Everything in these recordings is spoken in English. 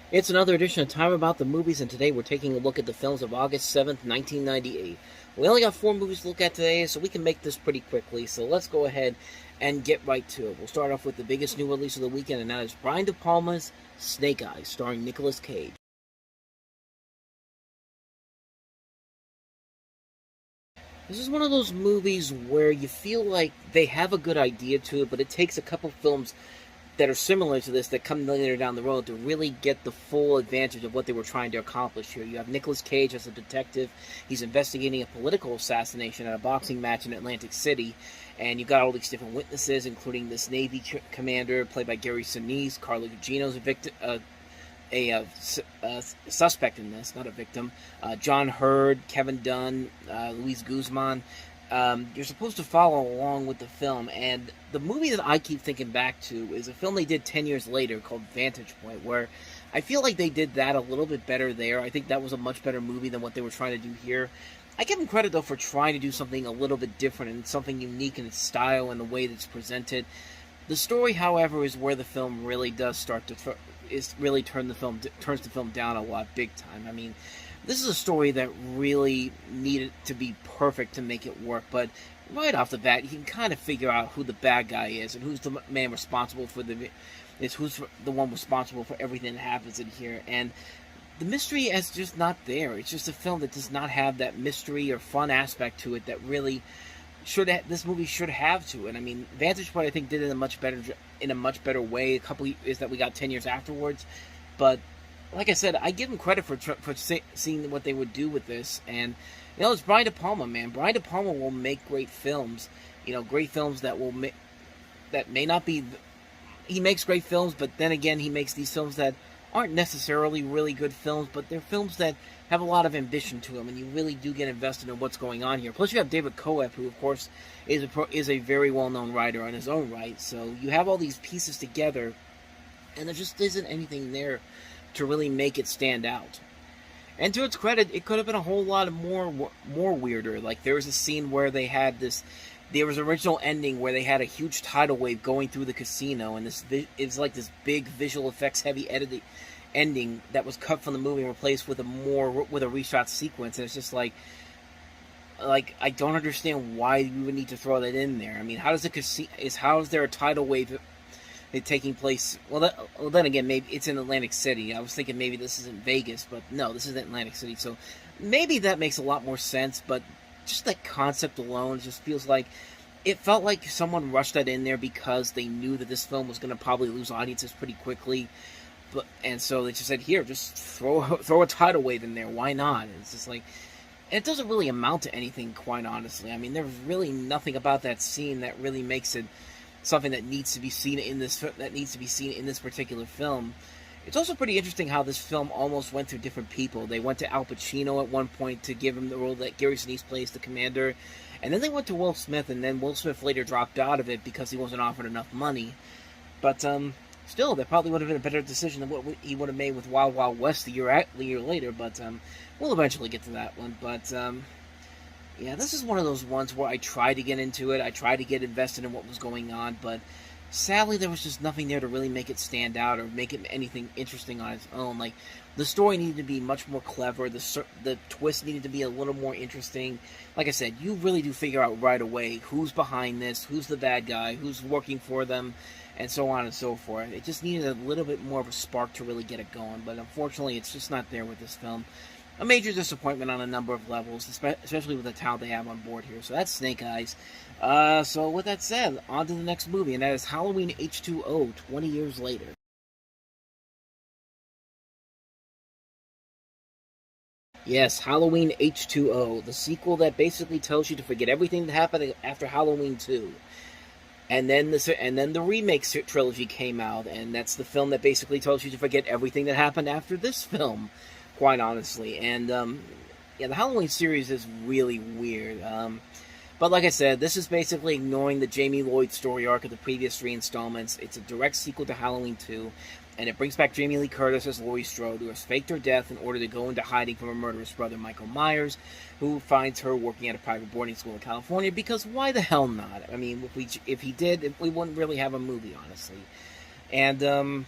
It's another edition of Time About the Movies, and today we're taking a look at the films of August 7th, 1998. We only got 4 movies to look at today, so we can make this pretty quickly, so let's go ahead and get right to it. We'll start off with the biggest new release of the weekend, and that is Brian De Palma's Snake Eyes, starring Nicolas Cage. This is one of those movies where you feel like they have a good idea to it, but it takes a couple films that are similar to this that come later down the road to really get the full advantage of what they were trying to accomplish here. You have Nicolas Cage as a detective. He's investigating a political assassination at a boxing match in Atlantic City, and you've got all these different witnesses, including this Navy commander played by Gary Sinise. Carla Gugino's a victim, a suspect in this, not a victim. John Hurd, Kevin Dunn, Luis Guzman. You're supposed to follow along with the film, and the movie that I keep thinking back to is a film they did 10 years later called Vantage Point, where I feel like they did that a little bit better there. I think that was a much better movie than what they were trying to do here. I give them credit, though, for trying to do something a little bit different and something unique in its style and the way that it's presented. The story, however, is where the film really does start to turns the film down a lot, big time. I mean, this is a story that really needed to be perfect to make it work, but right off the bat, you can kind of figure out who the bad guy is and who's the man responsible for who's the one responsible for everything that happens in here. And the mystery is just not there. It's just a film that does not have that mystery or fun aspect to it that really this movie should have to it. I mean, Vantage Point I think did it in a much better way. A couple is that we got 10 years afterwards, but like I said, I give them credit for seeing what they would do with this. And it's Brian De Palma, man. Brian De Palma will make great films. Great films that may not be. He makes great films, but then again, he makes these films that aren't necessarily really good films, but they're films that have a lot of ambition to them, and you really do get invested in what's going on here. Plus, you have David Koepp, who, of course, is a very well-known writer on his own right. So you have all these pieces together, and there just isn't anything there to really make it stand out. And to its credit, it could have been a whole lot of more weirder. Like, there was a scene where there was an original ending where they had a huge tidal wave going through the casino, and it's like this big visual effects heavy ending that was cut from the movie and replaced with a reshot sequence. And it's just like I don't understand why you would need to throw that in there. I mean, how is there a tidal wave taking place? Well, then again, maybe it's in Atlantic City. I was thinking maybe this isn't Vegas, but no, this isn't Atlantic City. So maybe that makes a lot more sense. But just that concept alone just feels like it felt like someone rushed that in there because they knew that this film was going to probably lose audiences pretty quickly. And so they just said, here, just throw a tidal wave in there. Why not? And it's just like, and it doesn't really amount to anything, quite honestly. I mean, there's really nothing about that scene that really makes it something that needs to be seen in this particular film. It's also pretty interesting how this film almost went through different people. They went to Al Pacino at one point to give him the role that Gary Sinise plays, the commander, and then they went to Will Smith, and then Will Smith later dropped out of it because he wasn't offered enough money. But still, that probably would have been a better decision than what he would have made with Wild Wild West the year later. But we'll eventually get to that one. But yeah, this is one of those ones where I tried to get into it. I tried to get invested in what was going on, but sadly, there was just nothing there to really make it stand out or make it anything interesting on its own. Like, the story needed to be much more clever. The twist needed to be a little more interesting. Like I said, you really do figure out right away who's behind this, who's the bad guy, who's working for them, and so on and so forth. It just needed a little bit more of a spark to really get it going, but unfortunately, it's just not there with this film. A major disappointment on a number of levels, especially with the talent they have on board here. So that's Snake Eyes. So with that said, on to the next movie, and that is Halloween H2O, 20 years later. Yes, Halloween H2O, the sequel that basically tells you to forget everything that happened after Halloween 2. And then the remake trilogy came out, and that's the film that basically tells you to forget everything that happened after this film, quite honestly. And yeah, the Halloween series is really weird. But like I said, this is basically ignoring the Jamie Lloyd story arc of the previous 3 installments. It's a direct sequel to Halloween 2, and it brings back Jamie Lee Curtis as Laurie Strode, who has faked her death in order to go into hiding from her murderous brother, Michael Myers, who finds her working at a private boarding school in California, because why the hell not? I mean, if he did, we wouldn't really have a movie, honestly. And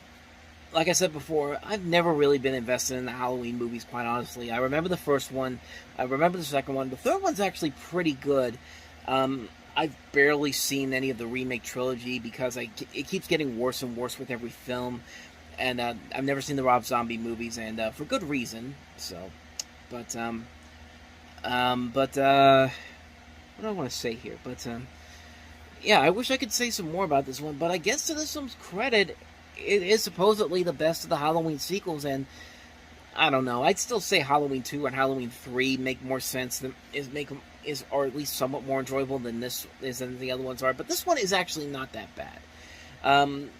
like I said before, I've never really been invested in the Halloween movies, quite honestly. I remember the first one, I remember the second one. The third one's actually pretty good. I've barely seen any of the remake trilogy because it keeps getting worse and worse with every film. And I've never seen the Rob Zombie movies, and for good reason. So, but what do I want to say here? But yeah, I wish I could say some more about this one. But I guess to this film's credit, it is supposedly the best of the Halloween sequels, and I don't know. I'd still say Halloween 2 and Halloween 3 make more sense than or at least somewhat more enjoyable than the other ones are. But this one is actually not that bad.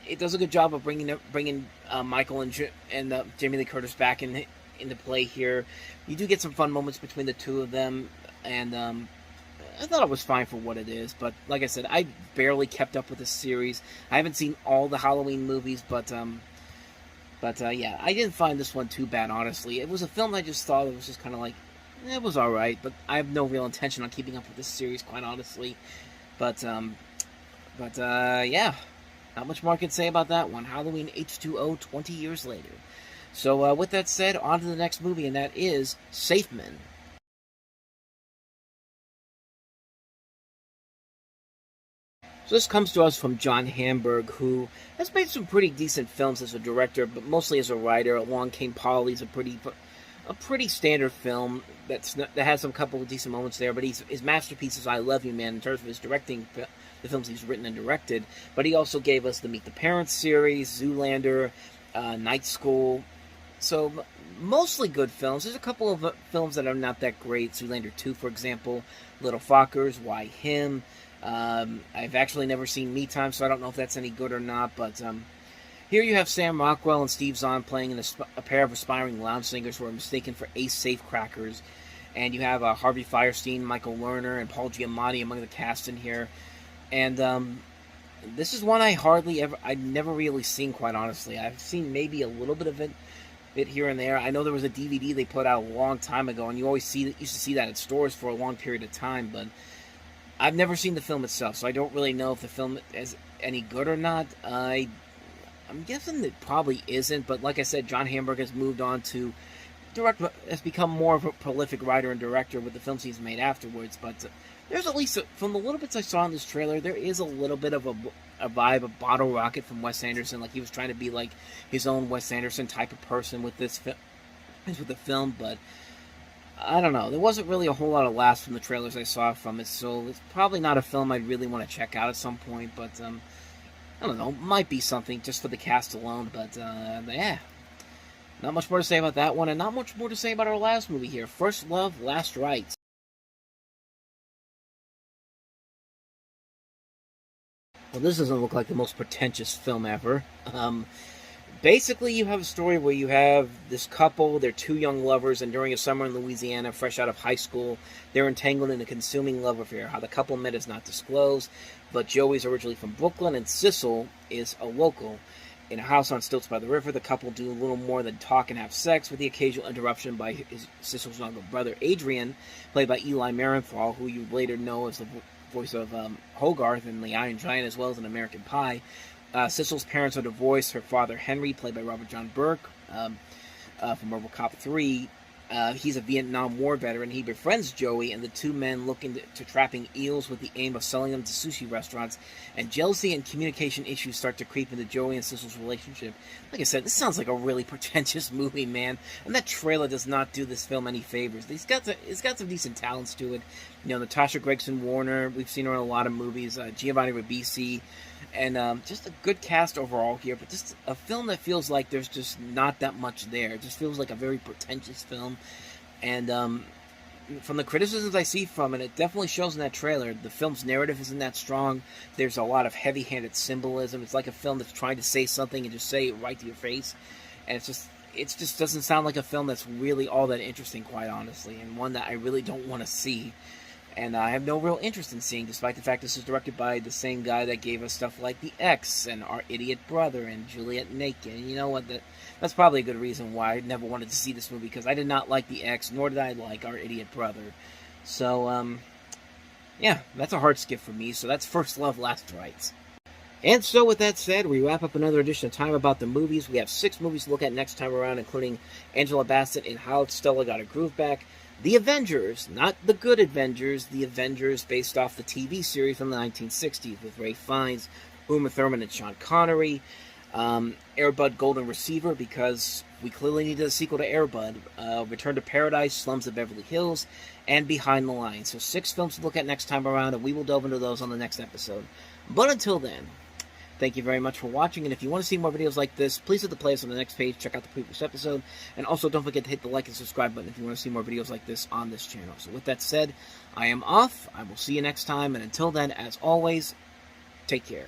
It does a good job of bringing Michael and Jamie Lee Curtis back into play here. You do get some fun moments between the two of them, and I thought it was fine for what it is. But like I said, I barely kept up with the series. I haven't seen all the Halloween movies, but yeah, I didn't find this one too bad, honestly. It was a film I just thought it was just kind of like, it was alright, but I have no real intention on keeping up with this series, quite honestly. But yeah, not much more I can say about that one. Halloween H2O 20 years later. So with that said, on to the next movie, and that is Safe Men. So this comes to us from John Hamburg, who has made some pretty decent films as a director, but mostly as a writer. Along Came Polly's a pretty standard film that has some couple of decent moments there, but his masterpiece is I Love You, Man, in terms of his directing, the films he's written and directed. But he also gave us the Meet the Parents series, Zoolander, Night School. So mostly good films. There's a couple of films that are not that great. Zoolander 2, for example, Little Fockers, Why Him? I've actually never seen Me Time, so I don't know if that's any good or not, but here you have Sam Rockwell and Steve Zahn playing in a pair of aspiring lounge singers who are mistaken for ace safecrackers, and you have Harvey Fierstein, Michael Lerner, and Paul Giamatti among the cast in here, and this is one I've never really seen, quite honestly. I've seen maybe a little bit of it here and there. I know there was a DVD they put out a long time ago, and you always used to see that at stores for a long period of time, but I've never seen the film itself, so I don't really know if the film is any good or not. I'm guessing it probably isn't, but like I said, John Hamburg has moved on to has become more of a prolific writer and director with the films he's made afterwards. But there's at least, from the little bits I saw in this trailer, there is a little bit of a vibe of Bottle Rocket from Wes Anderson, like he was trying to be like his own Wes Anderson type of person with the film, but I don't know. There wasn't really a whole lot of laughs from the trailers I saw from it, so it's probably not a film I'd really want to check out at some point, but I don't know. Might be something just for the cast alone, but yeah. Not much more to say about that one, and not much more to say about our last movie here, First Love, Last Rites. Well, this doesn't look like the most pretentious film ever. Basically, you have a story where you have this couple, they're two young lovers, and during a summer in Louisiana, fresh out of high school, they're entangled in a consuming love affair. How the couple met is not disclosed, but Joey's originally from Brooklyn, and Sissel is a local. In a house on stilts by the river, the couple do a little more than talk and have sex, with the occasional interruption by Sissel's younger brother, Adrian, played by Eli Marienthal, who you later know as the voice of Hogarth in The Iron Giant, as well as in American Pie. Sissel's parents are divorced. Her father, Henry, played by Robert John Burke from RoboCop 3, he's a Vietnam War veteran. He befriends Joey, and the two men look into trapping eels with the aim of selling them to sushi restaurants, and jealousy and communication issues start to creep into Joey and Sissel's relationship. Like I said, this sounds like a really pretentious movie, man, and that trailer does not do this film any favors. It's got some decent talents to it. You know, Natasha Gregson Warner, we've seen her in a lot of movies, Giovanni Ribisi, and just a good cast overall here, but just a film that feels like there's just not that much there. It just feels like a very pretentious film, and from the criticisms I see from it, it definitely shows in that trailer. The film's narrative isn't that strong. There's a lot of heavy-handed symbolism. It's like a film that's trying to say something and just say it right to your face, and it just doesn't sound like a film that's really all that interesting, quite honestly, and one that I really don't want to see. And I have no real interest in seeing, despite the fact this is directed by the same guy that gave us stuff like The X and Our Idiot Brother and Juliet Naked. And you know what? That's probably a good reason why I never wanted to see this movie, because I did not like The X, nor did I like Our Idiot Brother. So, yeah, that's a hard skip for me. So that's First Love, Last Rites. And so, with that said, we wrap up another edition of Time About the Movies. We have 6 movies to look at next time around, including Angela Bassett in How Stella Got Her Groove Back, The Avengers, not the good Avengers, The Avengers based off the TV series from the 1960s with Ray Fiennes, Uma Thurman, and Sean Connery, Air Bud Golden Receiver, because we clearly needed a sequel to Air Bud, Return to Paradise, Slums of Beverly Hills, and Behind the Lines. So 6 films to look at next time around, and we will delve into those on the next episode. But until then, thank you very much for watching, and if you want to see more videos like this, please hit the playlist on the next page, check out the previous episode, and also don't forget to hit the like and subscribe button if you want to see more videos like this on this channel. So with that said, I am off, I will see you next time, and until then, as always, take care.